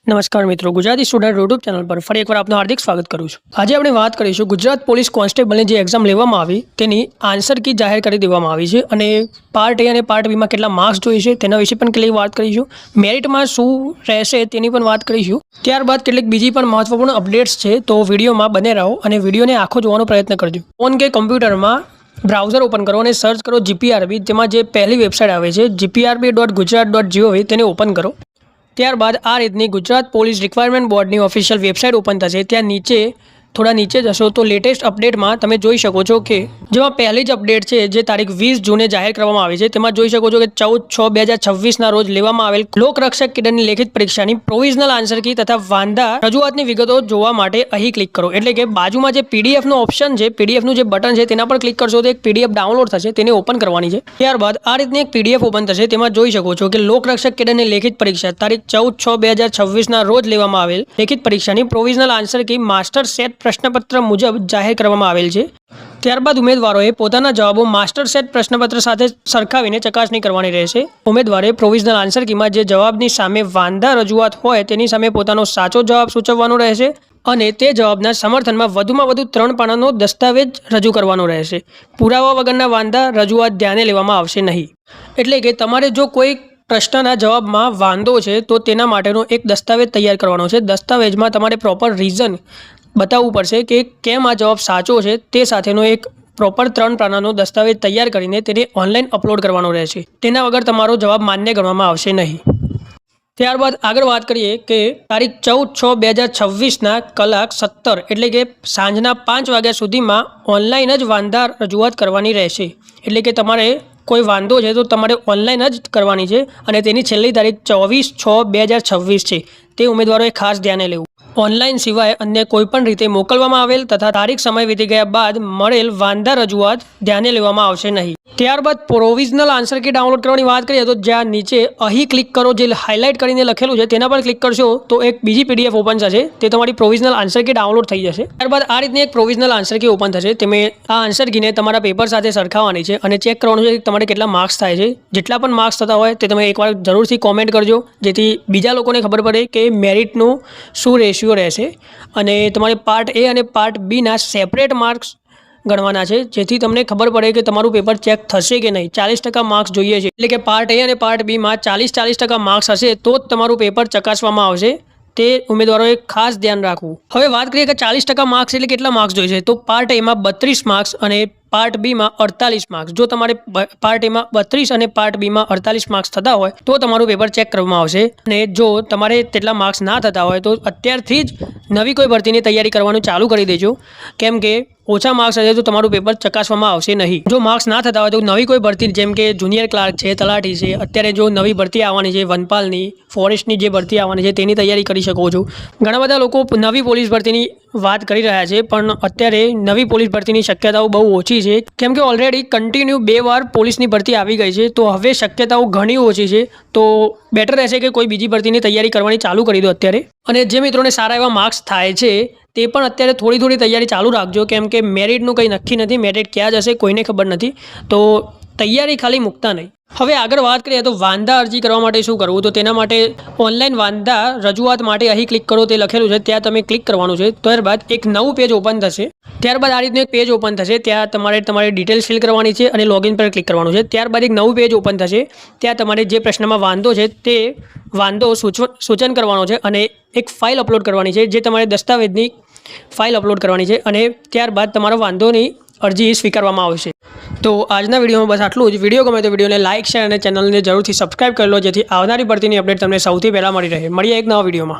નમસ્કાર મિત્રો, Gujarati student YouTube channel પર ફરી એકવાર આપનું હાર્દિક સ્વાગત કરું છું। આજે આપણે વાત કરીશું ગુજરાત પોલીસ કોન્સ્ટેબલની જે એક્ઝામ લેવામાં આવી તેની આન્સર કી જાહેર કરી દેવામાં આવી છે અને પાર્ટ એ અને પાર્ટ બીમાં કેટલા માર્ક્સ જોઈએ છે તેના વિશે પણ કેટલી વાત કરીશું। મેરિટમાં શું રહેશે તેની પણ વાત કરીશું। ત્યારબાદ કેટલીક બીજી પણ મહત્વપૂર્ણ અપડેટ્સ છે, તો વિડીયોમાં બને રહો અને વિડીયોને આખો જોવાનો પ્રયત્ન કરજો। ફોન કે કમ્પ્યુટરમાં બ્રાઉઝર ઓપન કરો અને સર્ચ કરો જીપીઆરબી, તેમાં જે પહેલી વેબસાઇટ આવે છે gprb.gujarat.gov તેને ઓપન કરો। ત્યારબાદ આ રીતની ગુજરાત પોલીસ રિક્વાયરમેન્ટ બોર્ડની ઓફિશિયલ વેબસાઇટ ઓપન થશે। ત્યાં નીચે થોડા નીચે જશો તો લેટેસ્ટ અપડેટમાં તમે જોઈ શકો છો કે જેમાં પહેલી જ અપડેટ છે જે તારીખ 20 જૂને જાહેર કરવામાં આવી છે, તેમાં જોઈ શકો છો કે 14/6/2026ના રોજ લેવામાં આવેલ લોકરક્ષક કેડરની લેખિત પરીક્ષાની પ્રોવિઝનલ આન્સર કી તથા વાંધા રજૂઆતની વિગતો જોવા માટે અહીં ક્લિક કરો। એટલે કે બાજુમાં જે પીડીએફનો ઓપ્શન છે, પીડીએફનું જે બટન છે તેના પર ક્લિક કરશો તો એક પીડીએફ ડાઉનલોડ થશે, તેને ઓપન કરવાની છે। ત્યારબાદ આ રીતની એક પીડીએફ ઓપન થશે, તેમાં જોઈ શકો છો કે લોકરક્ષક કેડરની લેખિત પરીક્ષા તારીખ 14/6/2026ના રોજ લેવામાં આવેલ લેખિત પરીક્ષાની provisional answer key master set પ્રશ્નપત્ર મુજબ જાહેર કરવામાં આવેલ છે। ત્યારબાદ ઉમેદવારોએ પોતાના જવાબો માસ્ટર સેટ પ્રશ્નપત્ર સાથે સરખાવીને ચકાસણી કરવાની રહેશે। ઉમેદવારે પ્રોવિઝનલ આન્સર કીમાં જે જવાબની સામે વાંધા રજૂઆત હોય તેની સામે પોતાનો સાચો જવાબ સૂચવવાનો રહેશે અને તે જવાબના સમર્થનમાં વધુમાં વધુ 3 પાનાનો દસ્તાવેજ રજૂ કરવાનો રહેશે। પુરાવા વગરના વાંધા રજૂઆત ધ્યાને લેવામાં આવશે નહીં। એટલે કે તમારે જો કોઈ પ્રશ્નના જવાબમાં વાંધો છે તો તેના માટેનો એક દસ્તાવેજ તૈયાર કરવાનો છે। દસ્તાવેજમાં તમારે પ્રોપર રીઝન બતાવવું પડશે કે કેમ આ જવાબ સાચો છે, તે સાથેનો એક પ્રોપર 3 પાનાનો દસ્તાવેજ તૈયાર કરીને તેને ઓનલાઈન અપલોડ કરવાનો રહેશે। તેના વગર તમારો જવાબ માન્ય ગણવામાં આવશે નહીં। ત્યારબાદ આગળ વાત કરીએ કે તારીખ 14/6/2026ના કલાક 17 એટલે કે સાંજના 5 વાગ્યા સુધીમાં ઓનલાઈન જ વાંધા રજૂઆત કરવાની રહેશે। એટલે કે તમારે કોઈ વાંધો છે તો તમારે ઓનલાઈન જ કરવાની છે અને તેની છેલ્લી તારીખ 24/6/2026 છે, તે ઉમેદવારોએ ખાસ ધ્યાને લેવું। ઓનલાઈન સિવાય અન્ય કોઈપણ રીતે મોકલવામાં આવેલ તથા તારીખ સમય વીતી ગયા બાદ મળેલ વાંધા રજૂઆત ધ્યાને લેવામાં આવશે નહીં। ત્યારબાદ પ્રોવિઝનલ આન્સર કી ડાઉનલોડ કરવાની વાત કરીએ તો જ્યાં નીચે અહીં ક્લિક કરો, જે હાઇલાઇટ કરીને લખેલું છે તેના પર ક્લિક કરશો તો એક બીજી પીડીએફ ઓપન થશે, તે તમારી પ્રોવિઝનલ આન્સર કી ડાઉનલોડ થઈ જશે। ત્યારબાદ આ રીતની એક પ્રોવિઝનલ આન્સર કી ઓપન થશે, તમે આ આન્સર કીને તમારા પેપર સાથે સરખાવવાની છે અને ચેક કરવાનું છે કે તમારે કેટલા માર્ક્સ થાય છે। જેટલા પણ માર્ક્સ થતા હોય તે તમે એકવાર જરૂરથી કોમેન્ટ કરજો, જેથી બીજા લોકોને ખબર પડે કે મેરિટનું શું રેશિયો રહેશે અને તમારે પાર્ટ એ અને પાર્ટ બીના સેપરેટ માર્ક્સ ગણવાના છે, જેથી તમને ખબર પડે કે તમારું પેપર ચેક થશે કે નહીં। 40% માર્ક્સ જોઈએ છે, એટલે કે પાર્ટ એ અને પાર્ટ બીમાં 40% માર્ક્સ હશે તો જ તમારું પેપર ચકાસવામાં આવશે। તે ઉમેદવારોએ ખાસ ધ્યાન રાખવું। હવે વાત કરીએ કે 40% માર્ક્સ એટલે કેટલા માર્ક્સ જોઈએ છે, તો પાર્ટ એમાં 32 માર્ક્સ અને પાર્ટ બીમાં 48 માર્ક્સ। જો તમારે પાર્ટ એમાં 32 અને પાર્ટ બીમાં 48 માર્ક્સ થતા હોય તો તમારું પેપર ચેક કરવામાં આવશે અને જો તમારે તેટલા માર્ક્સ ના થતા હોય તો અત્યારથી જ નવી કોઈ ભરતીની તૈયારી કરવાનું ચાલુ કરી દેજો, કેમ કે ઓછા માર્ક્સ હશે તો તમારું પેપર ચકાસવામાં આવશે નહીં। જો માર્ક્સ ના થતા હોય તો નવી કોઈ ભરતી જેમ કે જુનિયર ક્લાર્ક છે, તલાટી છે, અત્યારે જો નવી ભરતી આવવાની છે, વનપાલની, ફોરેસ્ટની જે ભરતી આવવાની છે તેની તૈયારી કરી શકો છો। ઘણા બધા લોકો નવી પોલીસ ભરતીની વાત કરી રહ્યા છે, પણ અત્યારે નવી પોલીસ ભરતીની શક્યતાઓ બહુ ઓછી છે, કેમ કે ઓલરેડી કન્ટિન્યુ 2 વાર પોલીસની ભરતી આવી ગઈ છે, તો હવે શક્યતાઓ ઘણી ઓછી છે। તો બેટર રહેશે કે કોઈ બીજી ભરતીની તૈયારી કરવાની ચાલુ કરી દો અત્યારે। અને જે મિત્રોને સારા એવા માર્ક્સ થાય છે તે પણ અત્યારે થોડી તૈયારી ચાલુ રાખજો, કેમ કે મેરિટનું કંઈ નક્કી નથી, મેરિટ ક્યાં જશે કોઈને ખબર નથી, તો તૈયારી ખાલી મૂકતા નહીં। હવે આગળ વાત કરીએ તો વાંધા અરજી કરવા માટે શું કરવું, તો તેના માટે ઓનલાઈન વાંધા રજૂઆત માટે અહીં ક્લિક કરો, તે લખેલું છે ત્યાં તમે ક્લિક કરવાનું છે। ત્યારબાદ એક નવું પેજ ઓપન થશે। ત્યારબાદ આ રીતનું એક પેજ ઓપન થશે, ત્યાં તમારે તમારી ડિટેલ્સ ફિલ કરવાની છે અને લોગિન પર ક્લિક કરવાનું છે। ત્યારબાદ એક નવું પેજ ઓપન થશે, ત્યાં તમારે જે પ્રશ્નમાં વાંધો છે તે વાંધો સૂચન કરવાનો છે અને એક ફાઇલ અપલોડ કરવાની છે, જે તમારે દસ્તાવેજની ફાઇલ અપલોડ કરવાની છે અને ત્યારબાદ તમારો વાંધોની અરજી સ્વીકારવામાં આવશે। તો આજના વિડીયોમાં બસ આટલું જ। વિડીયો ગમે તો વિડીયોને લાઇક, શેર અને ચેનલને જરૂરથી સબસ્ક્રાઇબ કરી લો, જેથી આવનારી ભરતીની અપડેટ તમને સૌથી પહેલાં મળી રહે। મળીએ એક નવા વિડીયોમાં।